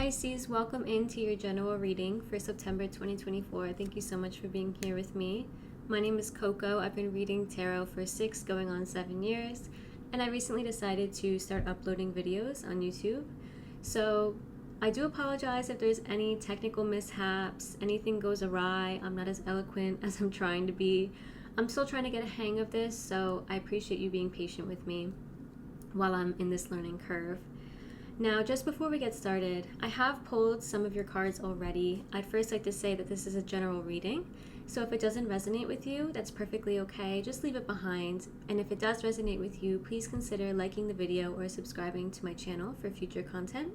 Pisces, welcome into your general reading for September 2024. Thank you so much for being here with me. My name is Coco. I've been reading tarot for 6 going on 7 years, and I recently decided to start uploading videos on YouTube. So I do apologize if there's any technical mishaps, anything goes awry. I'm not as eloquent as I'm trying to be. I'm still trying to get a hang of this, so I appreciate you being patient with me while I'm in this learning curve. Now, just before we get started, I have pulled some of your cards already. I'd first like to say that this is a general reading, so if it doesn't resonate with you, that's perfectly okay. Just leave it behind, and if it does resonate with you, please consider liking the video or subscribing to my channel for future content.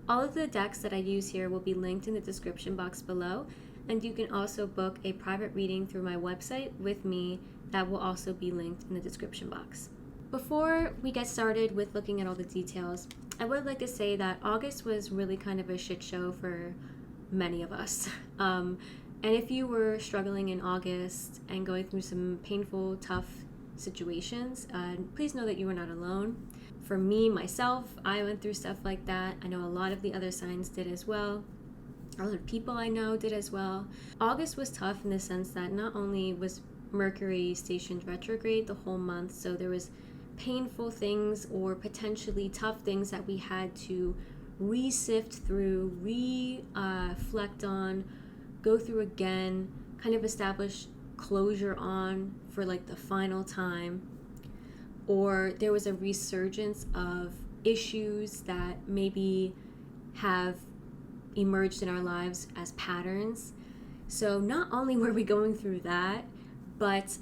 All of the decks that I use here will be linked in the description box below, and you can also book a private reading through my website with me. That will also be linked in the description box. Before we get started with looking at all the details, I would like to say that August was really kind of a shit show for many of us. And if you were struggling in August and going through some painful, tough situations, please know that you are not alone. For me, myself, I went through stuff like that. I know a lot of the other signs did as well. A lot of people I know did as well. August was tough in the sense that not only was Mercury stationed retrograde the whole month, so there was painful things or potentially tough things that we had to re-sift through, reflect on, go through again, kind of establish closure on for like the final time. Or there was a resurgence of issues that maybe have emerged in our lives as patterns. So not only were we going through that, but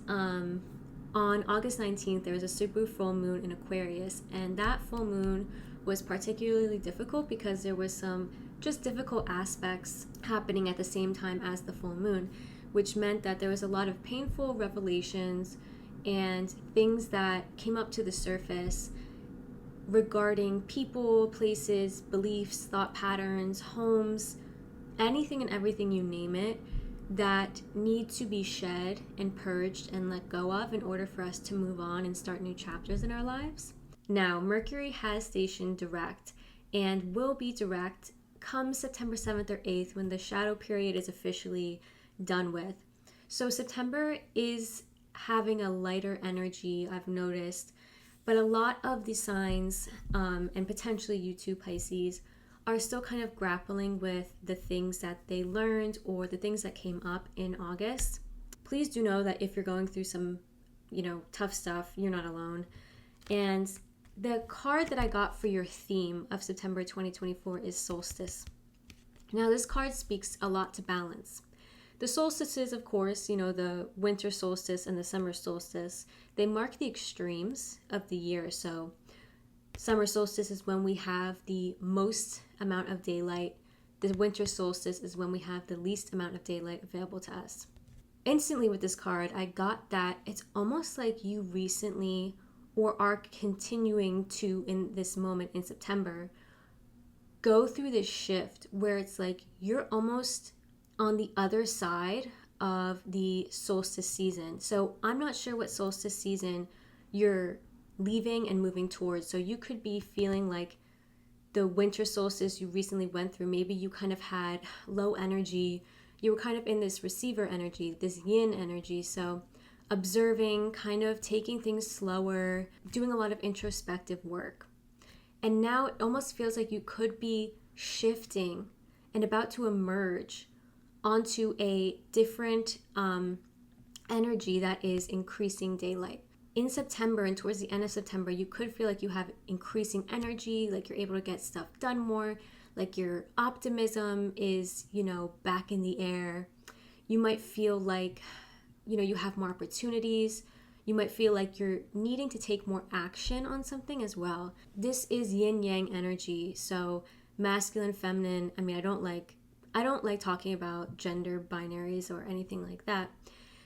on August 19th, there was a super full moon in Aquarius, and that full moon was particularly difficult because there was some just difficult aspects happening at the same time as the full moon, which meant that there was a lot of painful revelations and things that came up to the surface regarding people, places, beliefs, thought patterns, homes, anything and everything, you name it, that need to be shed and purged and let go of in order for us to move on and start new chapters in our lives. Now, Mercury has stationed direct and will be direct come September 7th or 8th when the shadow period is officially done with. So September is having a lighter energy, I've noticed, but a lot of the signs, and potentially you too, Pisces, are still kind of grappling with the things that they learned or the things that came up in August. Please do know that if you're going through some, tough stuff, you're not alone. And the card that I got for your theme of September 2024 is Solstice. Now, this card speaks a lot to balance. The solstices, of course, the winter solstice and the summer solstice, they mark the extremes of the year. So summer solstice is when we have the most amount of daylight. The winter solstice is when we have the least amount of daylight available to us. Instantly with this card, I got that it's almost like you recently or are continuing to, in this moment in September, go through this shift where it's like you're almost on the other side of the solstice season. So I'm not sure what solstice season you're leaving and moving towards. So you could be feeling like the winter solstice you recently went through, maybe you kind of had low energy. You were kind of in this receiver energy, this yin energy. So observing, kind of taking things slower, doing a lot of introspective work. And now it almost feels like you could be shifting and about to emerge onto a different energy that is increasing daylight. In September and towards the end of September, you could feel like you have increasing energy, like you're able to get stuff done more, like your optimism is, back in the air. You might feel like, you have more opportunities. You might feel like you're needing to take more action on something as well. This is yin-yang energy, so masculine, feminine. I mean, I don't like talking about gender binaries or anything like that,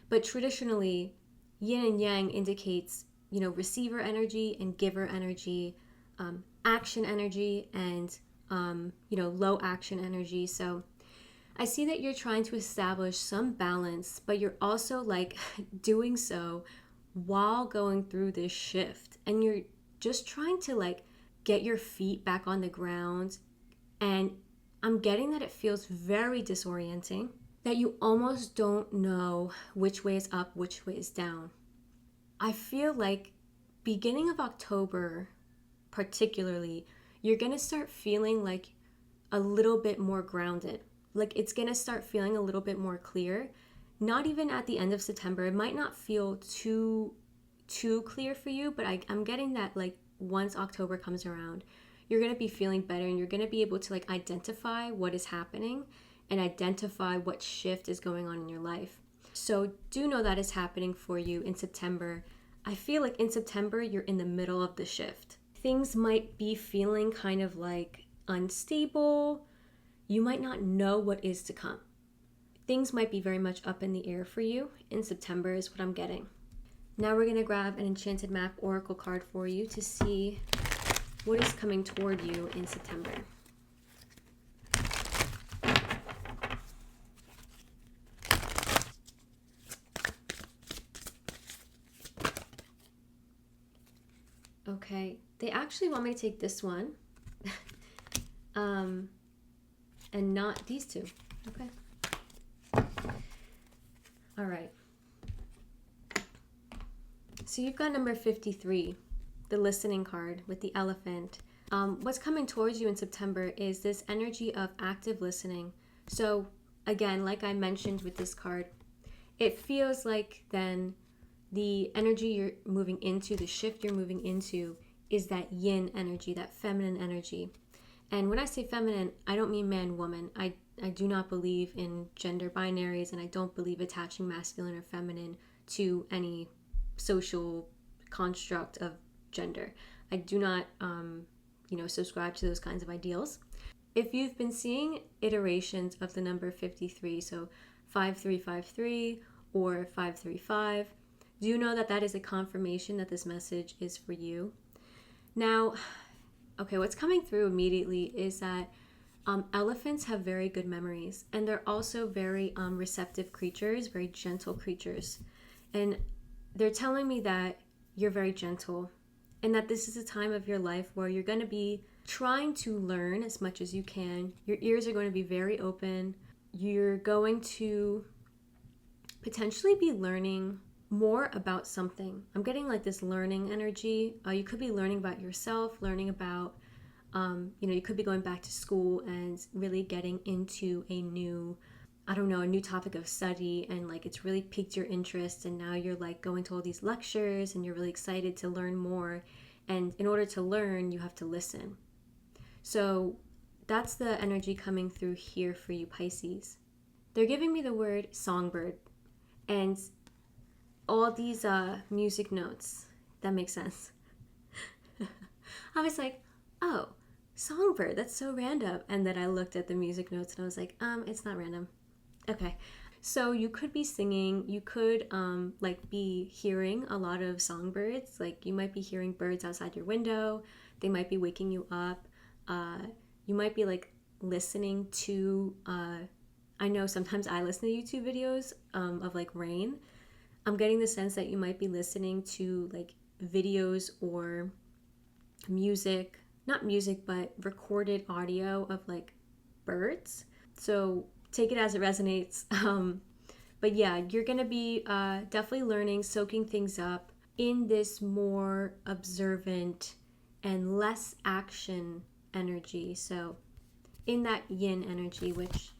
but traditionally, yin and yang indicates, receiver energy and giver energy, action energy and, low action energy. So I see that you're trying to establish some balance, but you're also like doing so while going through this shift. And you're just trying to like get your feet back on the ground and I'm getting that it feels very disorienting, that you almost don't know which way is up, which way is down. I feel like beginning of October, particularly, you're going to start feeling like a little bit more grounded. Like it's going to start feeling a little bit more clear. Not even at the end of September. It might not feel too clear for you, but I'm getting that like once October comes around, you're going to be feeling better and you're going to be able to like identify what is happening and identify what shift is going on in your life. So do know that is happening for you in September. I feel like in September, you're in the middle of the shift. Things might be feeling kind of like unstable. You might not know what is to come. Things might be very much up in the air for you in September is what I'm getting. Now we're going to grab an Enchanted Map Oracle card for you to see what is coming toward you in September. Okay, they actually want me to take this one and not these two. Okay. All right. So you've got number 53, the listening card with the elephant. What's coming towards you in September is this energy of active listening. So again, like I mentioned with this card, it feels like then the energy you're moving into, the shift you're moving into is that yin energy, that feminine energy. And when I say feminine, I don't mean man, woman. I do not believe in gender binaries, and I don't believe attaching masculine or feminine to any social construct of gender. I do not, subscribe to those kinds of ideals. If you've been seeing iterations of the number 53, so 5353 or 535, do know that that is a confirmation that this message is for you. Now, okay, what's coming through immediately is that elephants have very good memories, and they're also very receptive creatures, very gentle creatures. And they're telling me that you're very gentle and that this is a time of your life where you're going to be trying to learn as much as you can. Your ears are going to be very open. You're going to potentially be learning more about something. I'm getting like this learning energy. You could be learning about yourself, learning about, you could be going back to school and really getting into a new topic of study, and like it's really piqued your interest, and now you're like going to all these lectures and you're really excited to learn more. And in order to learn, you have to listen. So that's the energy coming through here for you, Pisces. They're giving me the word songbird and all these music notes. That makes sense. I was like, oh, songbird, that's so random. And then I looked at the music notes and I was like, it's not random. Okay, so you could be singing, you could be hearing a lot of songbirds. Like you might be hearing birds outside your window. They might be waking you up. You might be like listening to, I know sometimes I listen to YouTube videos of like rain. I'm getting the sense that you might be listening to like videos or music, not music, but recorded audio of like birds. So take it as it resonates. But yeah, you're going to be definitely learning, soaking things up in this more observant and less action energy. So in that yin energy, which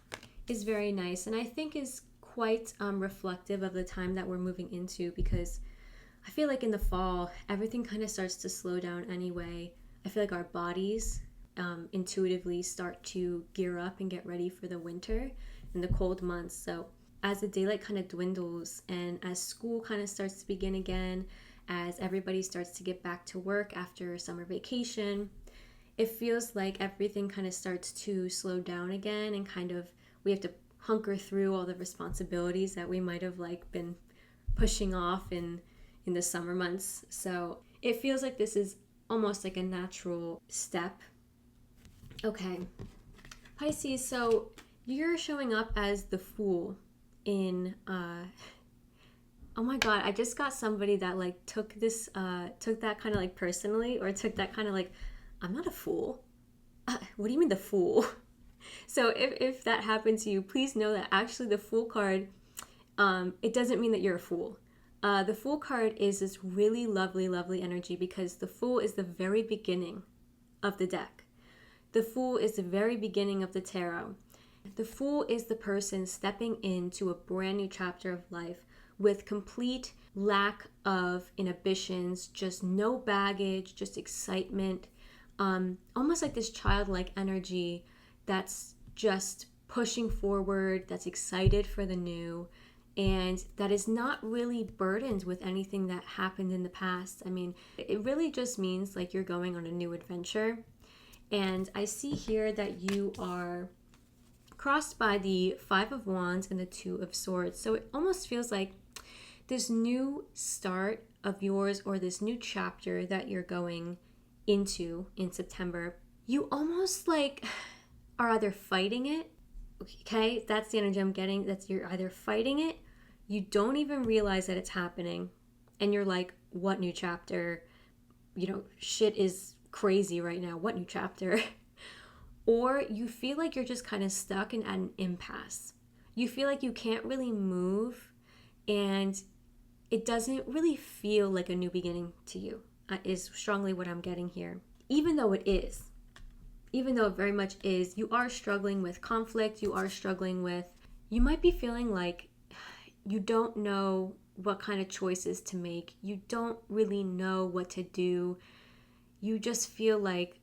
is very nice and I think is quite reflective of the time that we're moving into, because I feel like in the fall, everything kind of starts to slow down anyway. I feel like our bodies intuitively start to gear up and get ready for the winter and the cold months. So as the daylight kind of dwindles and as school kind of starts to begin again, as everybody starts to get back to work after summer vacation, it feels like everything kind of starts to slow down again, and kind of we have to hunker through all the responsibilities that we might have like been pushing off in the summer months. So it feels like this is almost like a natural step. Okay, Pisces, so you're showing up as the Fool in oh my god, I just got somebody that like took that kind of like personally, or took that kind of like, I'm not a fool. What do you mean the Fool? So if that happened to you, please know that actually the Fool card, it doesn't mean that you're a fool. The Fool card is this really lovely, lovely energy because the Fool is the very beginning of the deck. The Fool is the very beginning of the tarot. The Fool is the person stepping into a brand new chapter of life with complete lack of inhibitions, just no baggage, just excitement, almost like this childlike energy that's just pushing forward, that's excited for the new, and that is not really burdened with anything that happened in the past. I mean, it really just means like you're going on a new adventure. And I see here that you are crossed by the Five of Wands and the Two of Swords. So it almost feels like this new start of yours, or this new chapter that you're going into in September, you almost like are either fighting it. Okay, that's the energy I'm getting. That's you're either fighting it, you don't even realize that it's happening, and you're like, what new chapter? You know, shit is crazy right now. What new chapter? Or you feel like you're just kind of stuck and at an impasse. You feel like you can't really move, and it doesn't really feel like a new beginning to you, is strongly what I'm getting here. Even though it is, even though it very much is, you are struggling with conflict, you might be feeling like you don't know what kind of choices to make, you don't really know what to do, you just feel like,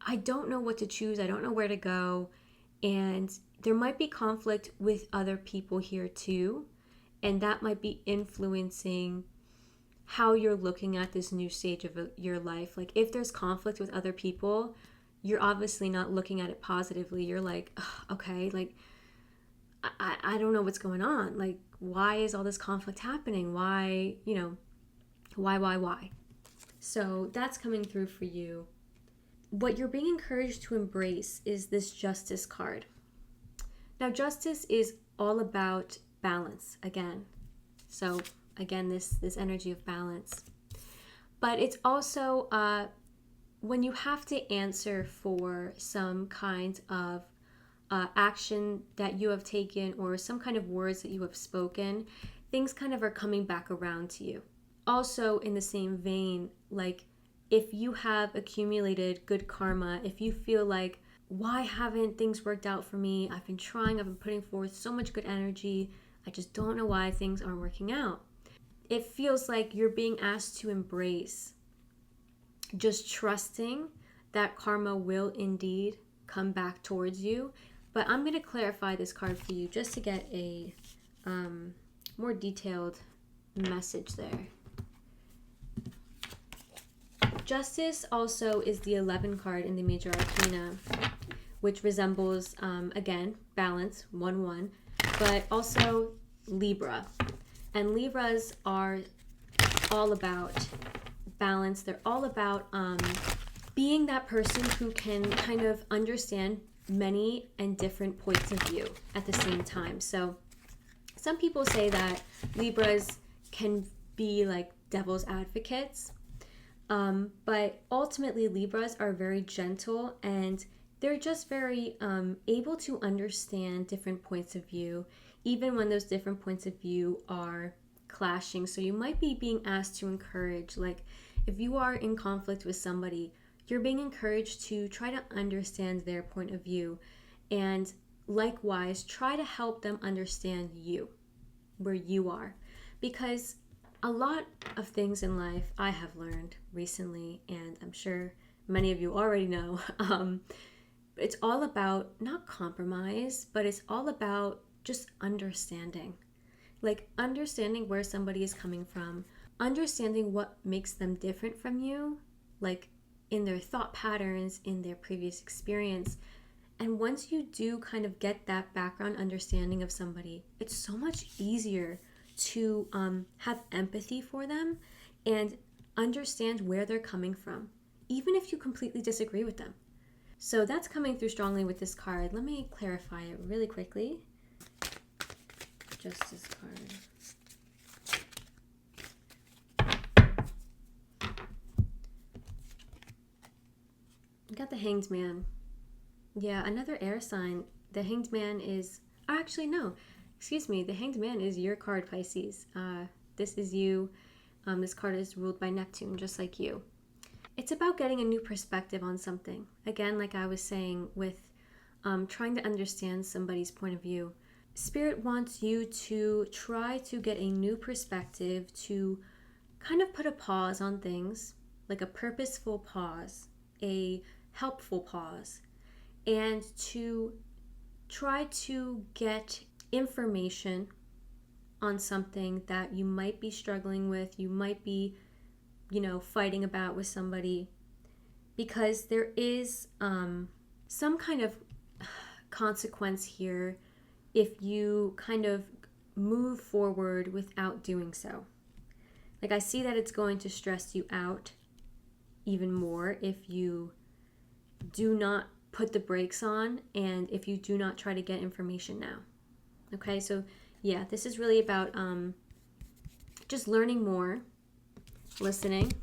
I don't know what to choose, I don't know where to go, and there might be conflict with other people here too, and that might be influencing how you're looking at this new stage of your life. Like if there's conflict with other people, you're obviously not looking at it positively. You're like, okay, like I don't know what's going on. Like, why is all this conflict happening? Why, why? So that's coming through for you. What you're being encouraged to embrace is this Justice card. Now, Justice is all about balance again. So again, this energy of balance. But it's also when you have to answer for some kind of action that you have taken, or some kind of words that you have spoken, things kind of are coming back around to you. Also, in the same vein, like if you have accumulated good karma, if you feel like, why haven't things worked out for me? I've been trying, I've been putting forth so much good energy, I just don't know why things aren't working out. It feels like you're being asked to embrace just trusting that karma will indeed come back towards you. But I'm going to clarify this card for you just to get a more detailed message there. Justice also is the 11 card in the Major Arcana, which resembles, again, balance, 1-1, but also Libra. And Libras are all about balance. They're all about being that person who can kind of understand many and different points of view at the same time. So some people say that Libras can be like devil's advocates, but ultimately Libras are very gentle, and they're just very able to understand different points of view, even when those different points of view are clashing. So you might be being asked to encourage, like if you are in conflict with somebody, you're being encouraged to try to understand their point of view, and likewise try to help them understand you, where you are. Because a lot of things in life I have learned recently, and I'm sure many of you already know, it's all about not compromise, but it's all about just understanding. Like understanding where somebody is coming from, understanding what makes them different from you, like in their thought patterns, in their previous experience. And once you do kind of get that background understanding of somebody, it's so much easier to have empathy for them and understand where they're coming from, even if you completely disagree with them. So that's coming through strongly with this card. Let me clarify it really quickly. Justice card. You got the Hanged Man. Yeah, another air sign. The Hanged Man is, actually, no, excuse me, the Hanged Man is your card, Pisces. This is you. This card is ruled by Neptune, just like you. It's about getting a new perspective on something. Again, like I was saying, with trying to understand somebody's point of view. Spirit wants you to try to get a new perspective, to kind of put a pause on things, like a purposeful pause, a helpful pause, and to try to get information on something that you might be struggling with, you might be, fighting about with somebody, because there is some kind of consequence here if you kind of move forward without doing so. Like, I see that it's going to stress you out even more if you do not put the brakes on and if you do not try to get information now. Okay, so yeah, this is really about just learning more, listening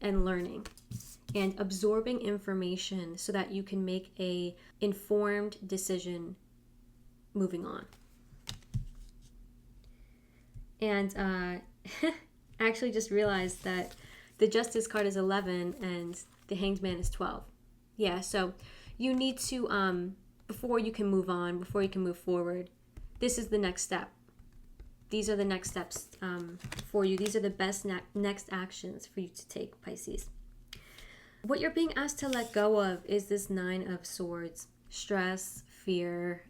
and learning and absorbing information so that you can make a informed decision moving on. And I actually just realized that the Justice card is 11 and the Hanged Man is 12. Yeah, so you need to, before you can move on, before you can move forward, this is the next step. These are the next steps for you. These are the best next actions for you to take, Pisces. What you're being asked to let go of is this 9 of Swords. Stress, fear,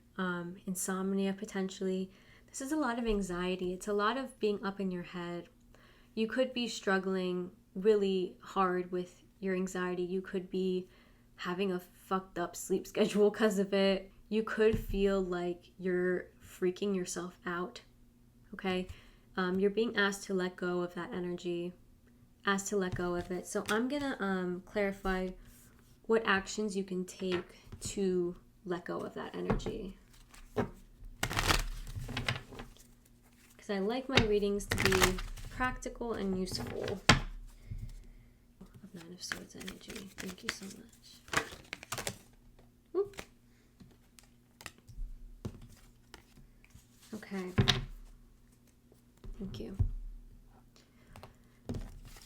insomnia potentially. This is a lot of anxiety. It's a lot of being up in your head. You could be struggling really hard with your anxiety. You could be having a fucked up sleep schedule because of it. You could feel like you're freaking yourself out. Okay? You're being asked to let go of that energy, asked to let go of it. So I'm going to clarify what actions you can take to let go of that energy. Because I like my readings to be practical and useful. Of 9 of Swords energy. Thank you so much. Whoop. Okay. Thank you.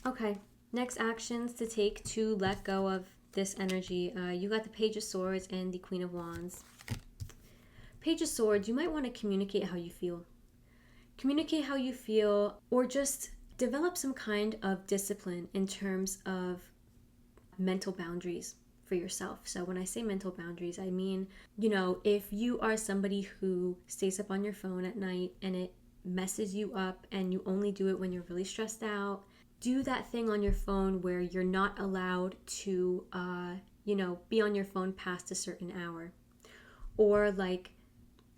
Okay, next actions to take to let go of this energy. You got the Page of Swords and the Queen of Wands. Page of Swords, you might want to communicate how you feel. Communicate how you feel, or just develop some kind of discipline in terms of mental boundaries for yourself. So when I say mental boundaries, I mean, if you are somebody who stays up on your phone at night and it messes you up and you only do it when you're really stressed out, do that thing on your phone where you're not allowed to, be on your phone past a certain hour. Or like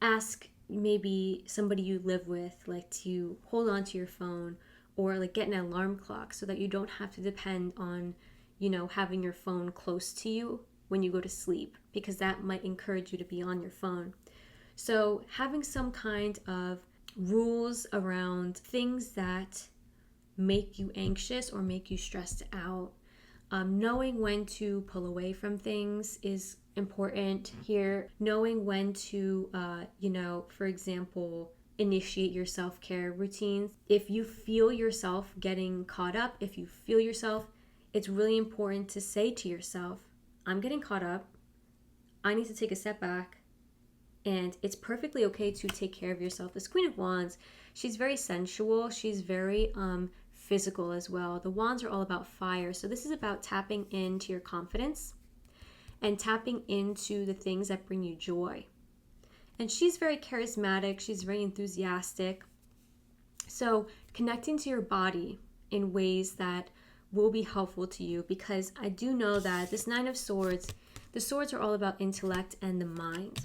ask maybe somebody you live with, like, to hold on to your phone, or like get an alarm clock so that you don't have to depend on, having your phone close to you when you go to sleep, because that might encourage you to be on your phone. So having some kind of rules around things that make you anxious or make you stressed out. Knowing when to pull away from things is important here. Knowing when to, for example, initiate your self-care routines. If you feel yourself getting caught up, if you feel yourself, it's really important to say to yourself, I'm getting caught up. I need to take a step back. And it's perfectly okay to take care of yourself. This Queen of Wands, she's very sensual. She's very physical as well. The Wands are all about fire. So this is about tapping into your confidence and tapping into the things that bring you joy. And she's very charismatic. She's very enthusiastic. So connecting to your body in ways that will be helpful to you, because I do know that this 9 of Swords, the swords are all about intellect and the mind.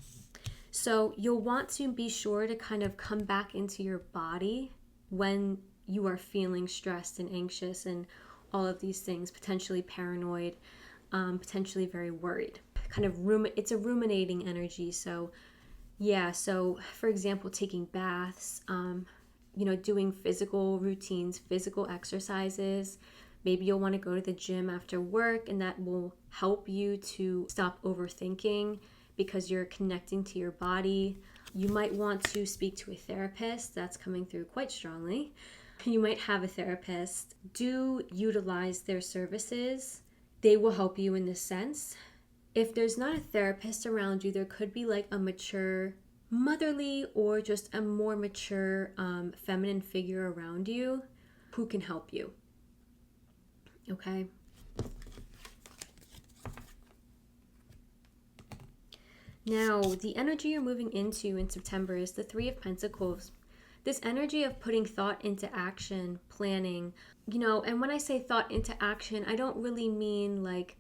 So you'll want to be sure to kind of come back into your body when you are feeling stressed and anxious and all of these things, potentially paranoid, potentially very worried. It's a ruminating energy. So yeah, so for example, taking baths, doing physical routines, physical exercises. Maybe you'll want to go to the gym after work, and that will help you to stop overthinking. because you're connecting to your body. You might want to speak to a therapist. That's coming through quite strongly. You might have a therapist. Do utilize their services. They will help you in this sense. If there's not a therapist around you, there could be like a mature motherly or just a more mature feminine figure around you who can help you. Okay? Now, the energy you're moving into in September is the Three of Pentacles. This energy of putting thought into action, planning, and when I say thought into action, I don't really mean like,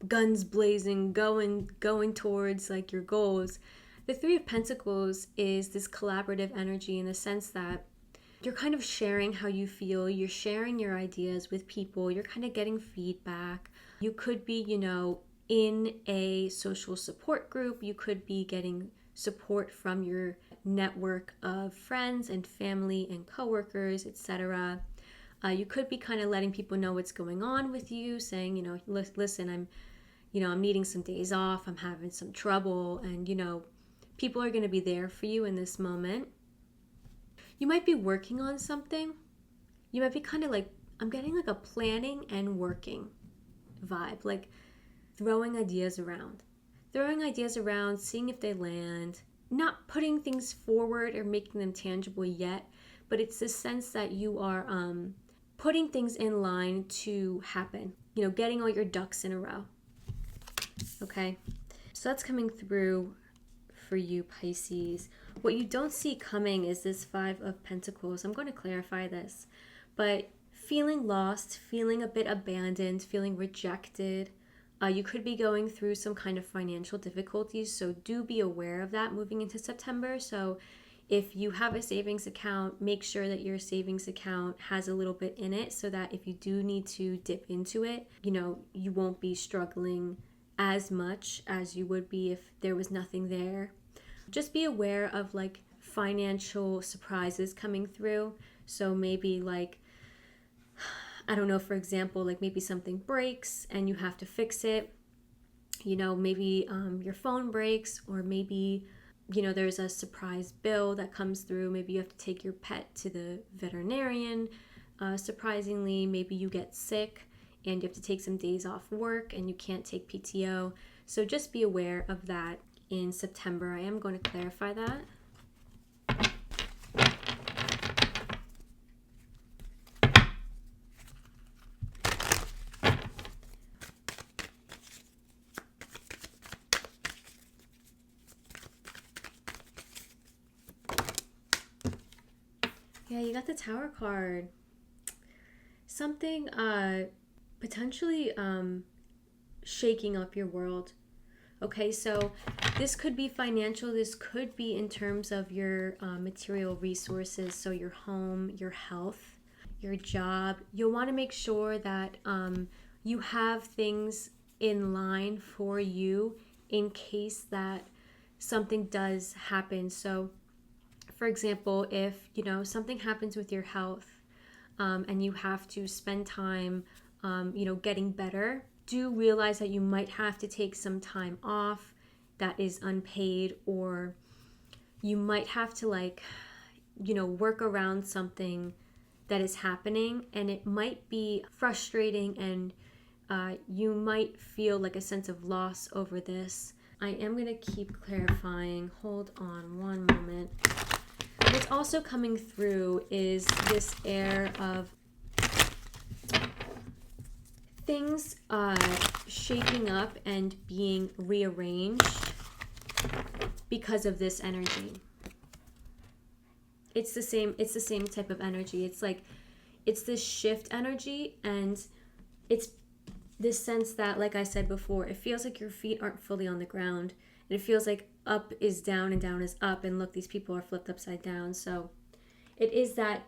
guns blazing, going towards like your goals. The Three of Pentacles is this collaborative energy in the sense that you're kind of sharing how you feel, you're sharing your ideas with people, you're kind of getting feedback. You could be, in a social support group, you could be getting support from your network of friends and family and coworkers, etc. You could be kind of letting people know what's going on with you, saying, listen, I'm needing some days off, I'm having some trouble, and, people are going to be there for you in this moment. You might be working on something. You might be kind of like, I'm getting like a planning and working vibe, like throwing ideas around, seeing if they land, not putting things forward or making them tangible yet, but it's the sense that you are putting things in line to happen, getting all your ducks in a row. Okay, so that's coming through for you, Pisces. What you don't see coming is this Five of Pentacles. I'm going to clarify this, but feeling lost, feeling a bit abandoned, feeling rejected. You could be going through some kind of financial difficulties, so do be aware of that moving into September. So if you have a savings account, make sure that your savings account has a little bit in it so that if you do need to dip into it, you won't be struggling as much as you would be if there was nothing there. Just be aware of like financial surprises coming through. So maybe like, I don't know, for example, like maybe something breaks and you have to fix it. Maybe your phone breaks, or maybe, there's a surprise bill that comes through. Maybe you have to take your pet to the veterinarian. Surprisingly, maybe you get sick and you have to take some days off work and you can't take PTO. So just be aware of that in September. I am going to clarify that. Yeah, you got the Tower card. Something potentially shaking up your world. Okay, so this could be financial. This could be in terms of your material resources. So your home, your health, your job. You'll want to make sure that you have things in line for you in case that something does happen. So for example, if something happens with your health and you have to spend time getting better, do realize that you might have to take some time off that is unpaid, or you might have to work around something that is happening, and it might be frustrating, and you might feel like a sense of loss over this. I am going to keep clarifying. Hold on one moment. What's also coming through is this air of things shaking up and being rearranged because of this energy. It's the same type of energy. It's this shift energy, and it's this sense that, like I said before, it feels like your feet aren't fully on the ground, and it feels like up is down and down is up, and look, these people are flipped upside down. So it is that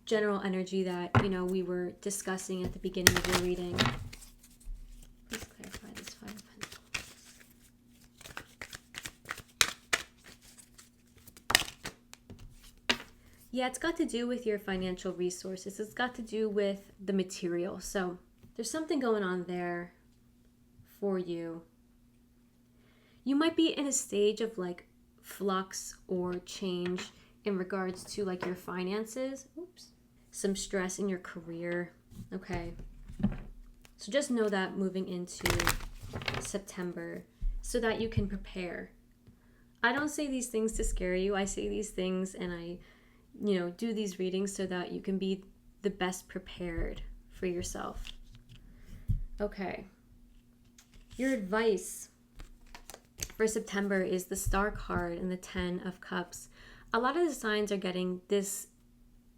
general energy that we were discussing at the beginning of your reading. Please clarify this Five of Pentacles. Yeah, it's got to do with your financial resources. It's got to do with the material. So there's something going on there for you. you might be in a stage of like flux or change in regards to like your finances. Oops. Some stress in your career. Okay. So just know that moving into September so that you can prepare. I don't say these things to scare you. I say these things and I, do these readings so that you can be the best prepared for yourself. Okay. Your advice for September is the Star card and the 10 of Cups. A lot of the signs are getting this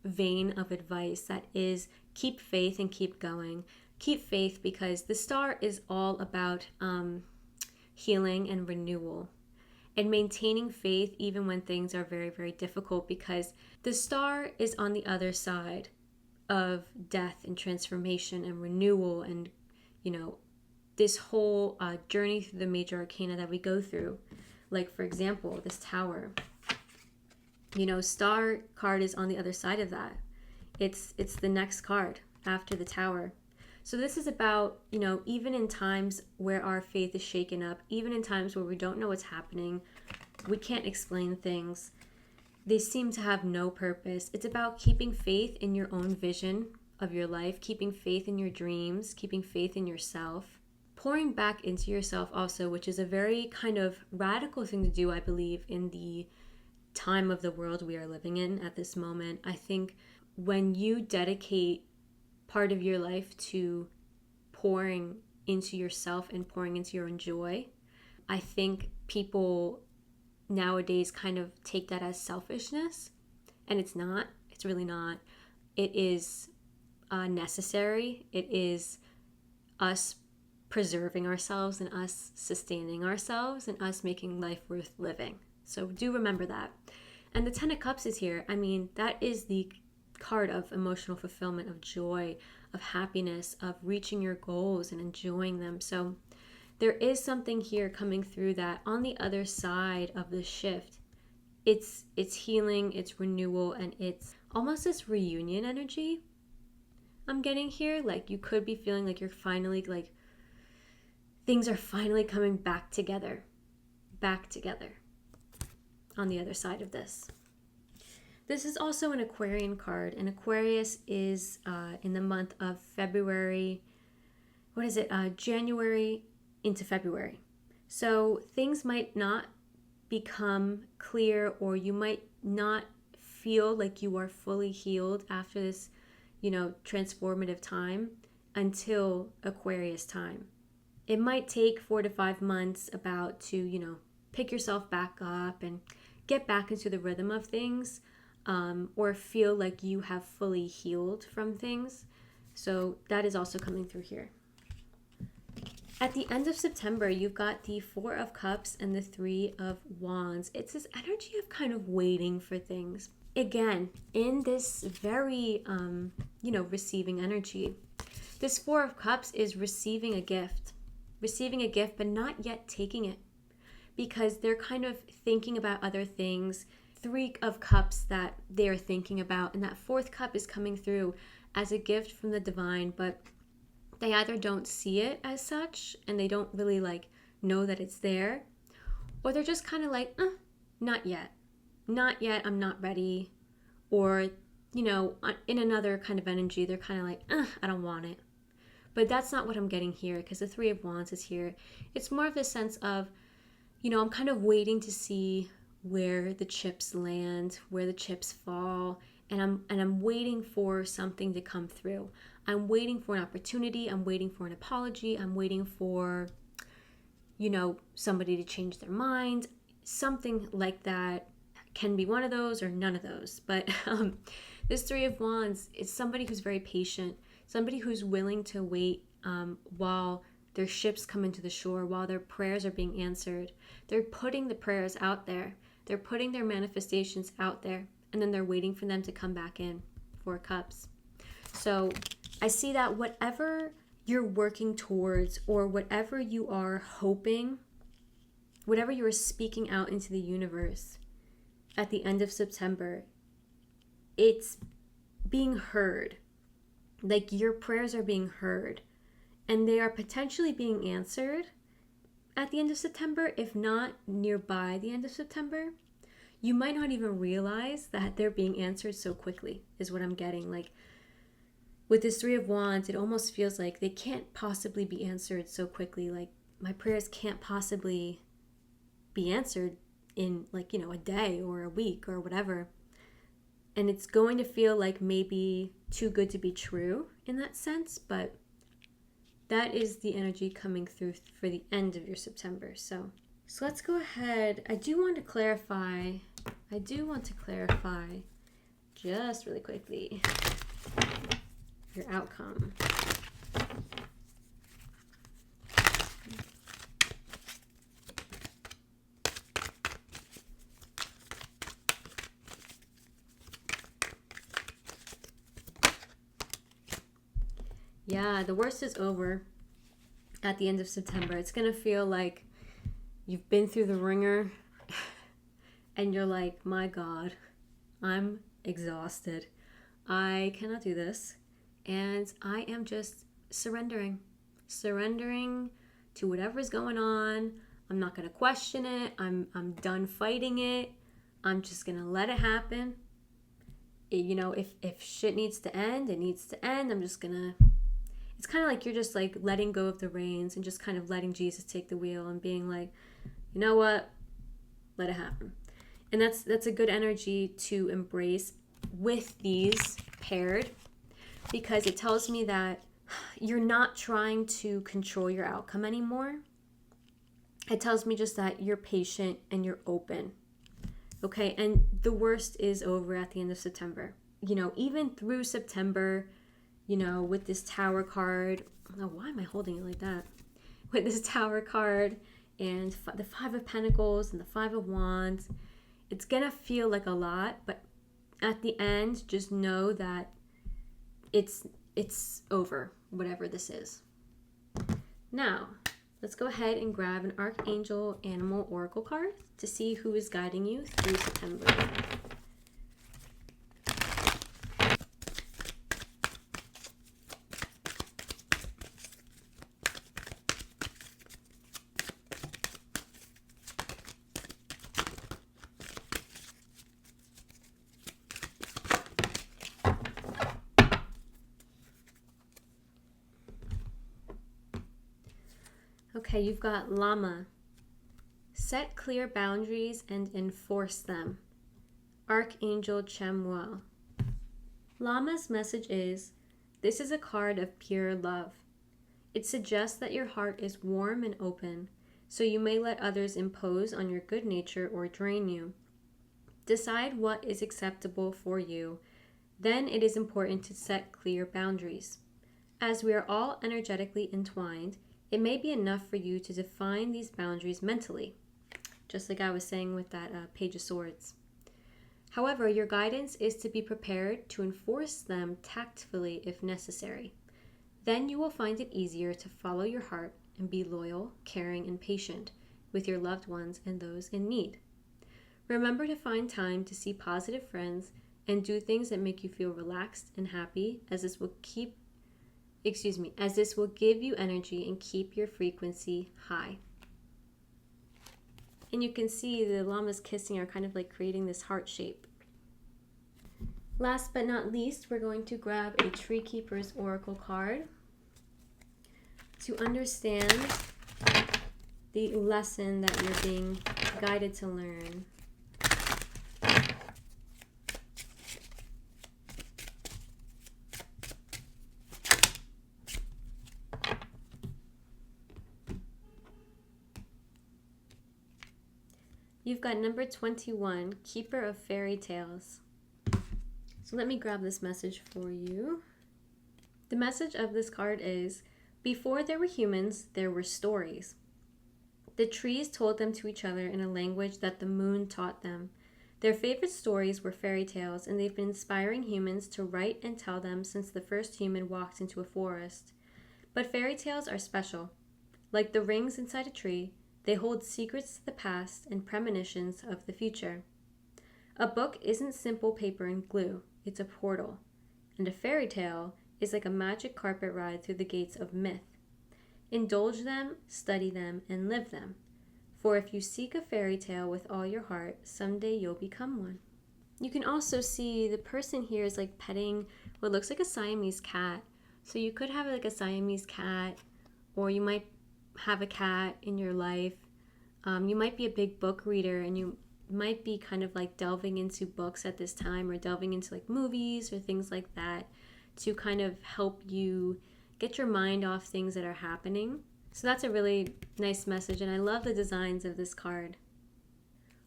vein of advice that is keep faith and keep going. Keep faith because the Star is all about healing and renewal and maintaining faith even when things are very, very difficult, because the Star is on the other side of death and transformation and renewal and, this whole journey through the major arcana that we go through. Like, for example, this Tower. Star card is on the other side of that. It's the next card after the Tower. So this is about, even in times where our faith is shaken up, even in times where we don't know what's happening, we can't explain things, they seem to have no purpose. It's about keeping faith in your own vision of your life, keeping faith in your dreams, keeping faith in yourself, pouring back into yourself also, which is a very kind of radical thing to do, I believe, in the time of the world we are living in at this moment. I think when you dedicate part of your life to pouring into yourself and pouring into your own joy, I think people nowadays kind of take that as selfishness, and it's not. It's really not. It is necessary. It is us preserving ourselves and us sustaining ourselves and us making life worth living. So do remember that. And the 10 of Cups is here. I mean, that is the card of emotional fulfillment, of joy, of happiness, of reaching your goals and enjoying them. So there is something here coming through that on the other side of the shift, it's healing, it's renewal, and it's almost this reunion energy I'm getting here. Like, you could be feeling like you're finally, like, things are finally coming back together on the other side of this. This is also an Aquarian card, and Aquarius is in the month of February. What is it? January into February. So things might not become clear, or you might not feel like you are fully healed after this, transformative time until Aquarius time. It might take 4 to 5 months about to, pick yourself back up and get back into the rhythm of things, or feel like you have fully healed from things. So that is also coming through here. At the end of September, you've got the 4 of Cups and the 3 of Wands. It's this energy of kind of waiting for things. Again, in this very, receiving energy. This 4 of Cups is receiving a gift, but not yet taking it, because they're kind of thinking about other things. 3 of Cups that they're thinking about, and that 4th cup is coming through as a gift from the divine, but they either don't see it as such and they don't really know that it's there, or they're just kind of like, not yet, I'm not ready. Or, in another kind of energy, they're kind of like, I don't want it. But that's not what I'm getting here, because the 3 of Wands is here. It's more of the sense of, I'm kind of waiting to see where the chips land, where the chips fall, and I'm waiting for something to come through. I'm waiting for an opportunity, I'm waiting for an apology, I'm waiting for, somebody to change their mind. Something like that can be one of those or none of those. But this 3 of Wands is somebody who's very patient, somebody who's willing to wait while their ships come into the shore, while their prayers are being answered. They're putting the prayers out there. They're putting their manifestations out there, and then they're waiting for them to come back in. 4 Cups. So I see that whatever you're working towards, or whatever you are hoping, whatever you are speaking out into the universe at the end of September, it's being heard. Like, your prayers are being heard, and they are potentially being answered at the end of September, if not nearby the end of September. You might not even realize that they're being answered so quickly, is what I'm getting. Like with this Three of Wands, it almost feels like they can't possibly be answered so quickly. Like my prayers can't possibly be answered in like, a day or a week or whatever. And it's going to feel like maybe too good to be true in that sense, but that is the energy coming through for the end of your September. So let's go ahead. I do want to clarify just really quickly your outcome. Yeah, the worst is over at the end of September. It's going to feel like you've been through the ringer and you're like, my God, I'm exhausted. I cannot do this. And I am just surrendering to whatever's going on. I'm not going to question it. I'm done fighting it. I'm just going to let it happen. If shit needs to end, it needs to end. I'm just going to... It's kind of like you're just like letting go of the reins and just kind of letting Jesus take the wheel and being like, you know what? Let it happen. And that's a good energy to embrace with these paired, because it tells me that you're not trying to control your outcome anymore. It tells me just that you're patient and you're open. Okay, and the worst is over at the end of September. Even through September, with this Tower card. Oh, why am I holding it like that? With this Tower card and the Five of Pentacles and the Five of Wands, it's going to feel like a lot, but at the end, just know that it's over, whatever this is. Now, let's go ahead and grab an Archangel Animal Oracle card to see who is guiding you through September. Okay, you've got Llama. Set clear boundaries and enforce them. Archangel Chamuel. Llama's message is, this is a card of pure love. It suggests that your heart is warm and open, so you may let others impose on your good nature or drain you. Decide what is acceptable for you. Then it is important to set clear boundaries. As we are all energetically entwined, it may be enough for you to define these boundaries mentally, just like I was saying with that Page of Swords. However, your guidance is to be prepared to enforce them tactfully if necessary. Then you will find it easier to follow your heart and be loyal, caring, and patient with your loved ones and those in need. Remember to find time to see positive friends and do things that make you feel relaxed and happy, as this will give you energy and keep your frequency high. And you can see the llamas kissing are kind of like creating this heart shape. Last but not least, we're going to grab a Tree Keeper's Oracle card to understand the lesson that you're being guided to learn. You've got number 21, Keeper of Fairy Tales. So let me grab this message for you. The message of this card is, before there were humans, there were stories. The trees told them to each other in a language that the moon taught them. Their favorite stories were fairy tales, and they've been inspiring humans to write and tell them since the first human walked into a forest. But fairy tales are special. Like the rings inside a tree, they hold secrets to the past and premonitions of the future. A book isn't simple paper and glue, it's a portal. And a fairy tale is like a magic carpet ride through the gates of myth. Indulge them, study them, and live them. For if you seek a fairy tale with all your heart, someday you'll become one. You can also see the person here is like petting what looks like a Siamese cat. So you could have like a Siamese cat, or you might have a cat in your life. You might be a big book reader, and you might be kind of like delving into books at this time, or delving into like movies or things like that to kind of help you get your mind off things that are happening. So that's a really nice message, and I love the designs of this card.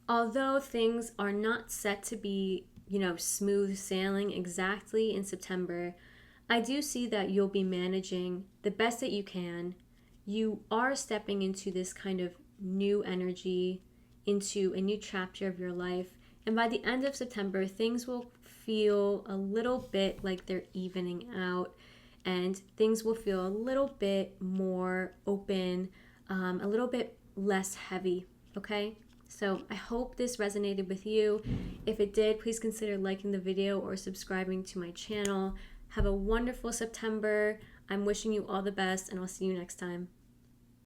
Although things are not set to be, smooth sailing exactly in September, I do see that you'll be managing the best that you can. You are stepping into this kind of new energy, into a new chapter of your life. And by the end of September, things will feel a little bit like they're evening out, and things will feel a little bit more open, a little bit less heavy, okay? So I hope this resonated with you. If it did, please consider liking the video or subscribing to my channel. Have a wonderful September. I'm wishing you all the best, and I'll see you next time.